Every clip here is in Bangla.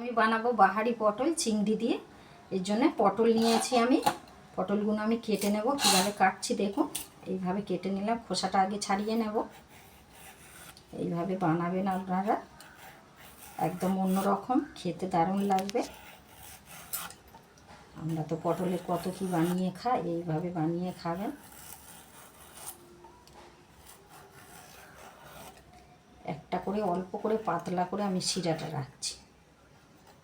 আমি বানাবো বাহারি পটল চিংড়ি দিয়ে। এর জন্য পটল নিয়েছি আমি। পটলগুলো আমি কেটে নেব। কীভাবে কাটছি দেখুন। এইভাবে কেটে নিলাম, খোসাটা আগে ছাড়িয়ে নেব। এইভাবে বানাবেন আপনারা, একদম অন্যরকম, খেতে দারুণ লাগবে। আমরা তো পটলের কত কি বানিয়ে খাই, এইভাবে বানিয়ে খাবেন। একটা করে অল্প করে পাতলা করে আমি শিরাটা রাখছি,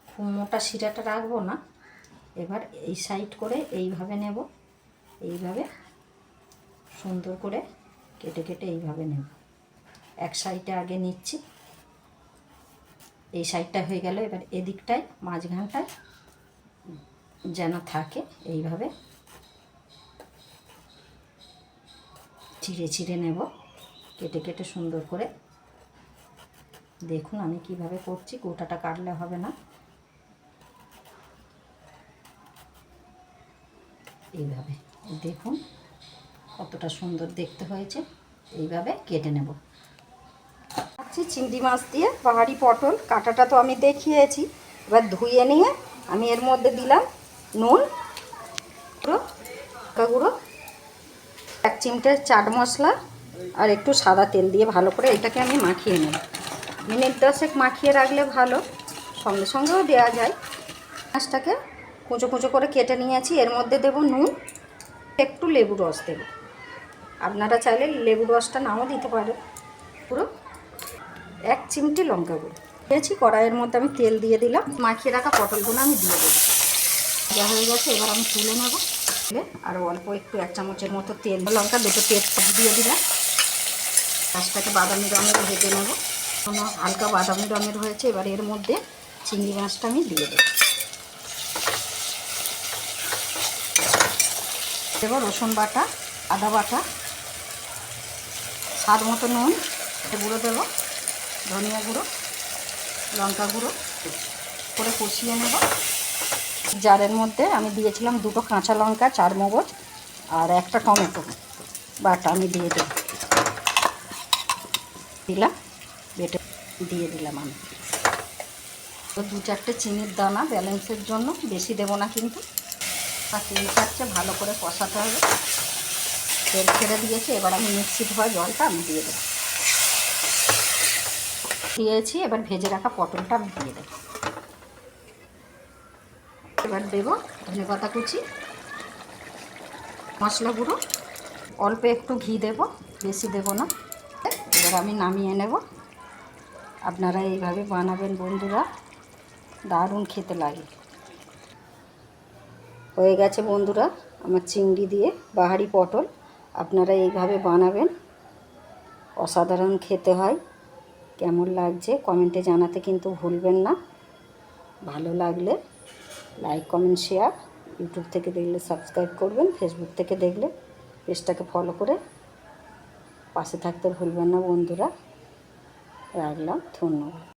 খুব মোটা শিরাটা রাখবো না। এবার এই সাইড করে এইভাবে নেব, এইভাবে সুন্দর করে কেটে কেটে এইভাবে নেব। এক সাইডে আগে নিচ্ছি, এই সাইডটা হয়ে গেল। এবার এদিকটায় মাঝখানটায় যেন থাকে এইভাবে চিড়ে চিড়ে নেব, কেটে কেটে সুন্দর করে। দেখুন আমি কিভাবে করছি, গোটাটা কাটলে হবে না। এইভাবে দেখুন কতটা সুন্দর দেখতে হয়েছে। এইভাবে কেটে নেব। আচ্ছা, চিংড়ি মাছ দিয়ে বাহারি পটল কাটাটা তো আমি দেখিয়েছি। এবার ধুয়ে নিয়ে আমি এর মধ্যে দিলাম নুন, লঙ্কা গুঁড়ো, 1 চিমটে চাট মশলা আর একটু সাদা তেল দিয়ে ভালো করে এটাকে আমি মাখিয়ে নেব। মিনিট 10 মাখিয়ে রাখলে ভালো, সঙ্গে সঙ্গেও দেওয়া যায়। মাছটাকে কুঁচো কুঁচো করে কেটে নিয়েছি। এর মধ্যে দেব নুন, একটু লেবু রস দেব। আপনারা চাইলে লেবু রসটা নাও দিতে পারেন। পুরো 1 চিমটি লঙ্কা গুঁড়ো দিয়েছি। কড়াইয়ের মধ্যে আমি তেল দিয়ে দিলাম। মাখিয়ে রাখা পটলগুলো আমি দিয়ে দেবো। যা হয়ে গেছে, এবার আমি তুলে নেব। আর অল্প একটু 1 চামচের মতো তেল, লঙ্কা দুটো তেজপাতা দিয়ে দিলাম। মাছটাকে বাদামি রঙের ভেজে নেব। কোনো হালকা বাদামি রঙের হয়েছে। এবার এর মধ্যে চিংড়ি মাছটা আমি দিয়ে দেবো। দেবো রসুন বাটা, আদা বাটা, স্বাদ মতো নুন, গুঁড়ো দেবো, ধনিয়া গুঁড়ো, লঙ্কা গুঁড়ো করে কষিয়ে নেব। জারের মধ্যে আমি দিয়েছিলাম 2টো কাঁচা লঙ্কা, 4 মগজ আর 1টা টমেটো বাটা আমি দিয়ে দিলাম, বেটে দিয়ে দিলাম আমি। তো 2-4টে চিনির দানা ব্যালেন্সের জন্য, বেশি দেবো না কিন্তু। আর 3-4টে ভালো করে কষাতে হবে। তেল ছেড়ে দিয়েছি। এবার আমি মিক্সি ধোয়া জলটা আমি দিয়ে দেবো। দিয়েছি। এবার ভেজে রাখা পটলটা আমি দিয়ে দেবো। এবার দেবো ধনেপাতা কুচি, মশলা গুঁড়ো, অল্প একটু ঘি দেব, বেশি দেব না। এবার আমি নামিয়ে নেব। আপনারা এইভাবে বানাবেন বন্ধুরা, দারুণ খেতে লাগে। হয়ে গেছে বন্ধুরা আমার চিংড়ি দিয়ে বাহারি পটল। আপনারা এইভাবে বানাবেন, অসাধারণ খেতে হয়। কেমন লাগছে কমেন্টে জানাতে কিন্তু ভুলবেন না। ভালো লাগলে লাইক, কমেন্ট, শেয়ার। ইউটিউব থেকে দেখলে সাবস্ক্রাইব করবেন, ফেসবুক থেকে দেখলে পেজটাকে ফলো করে পাশে থাকতে ভুলবেন না বন্ধুরা। রাখলাম, ধন্যবাদ।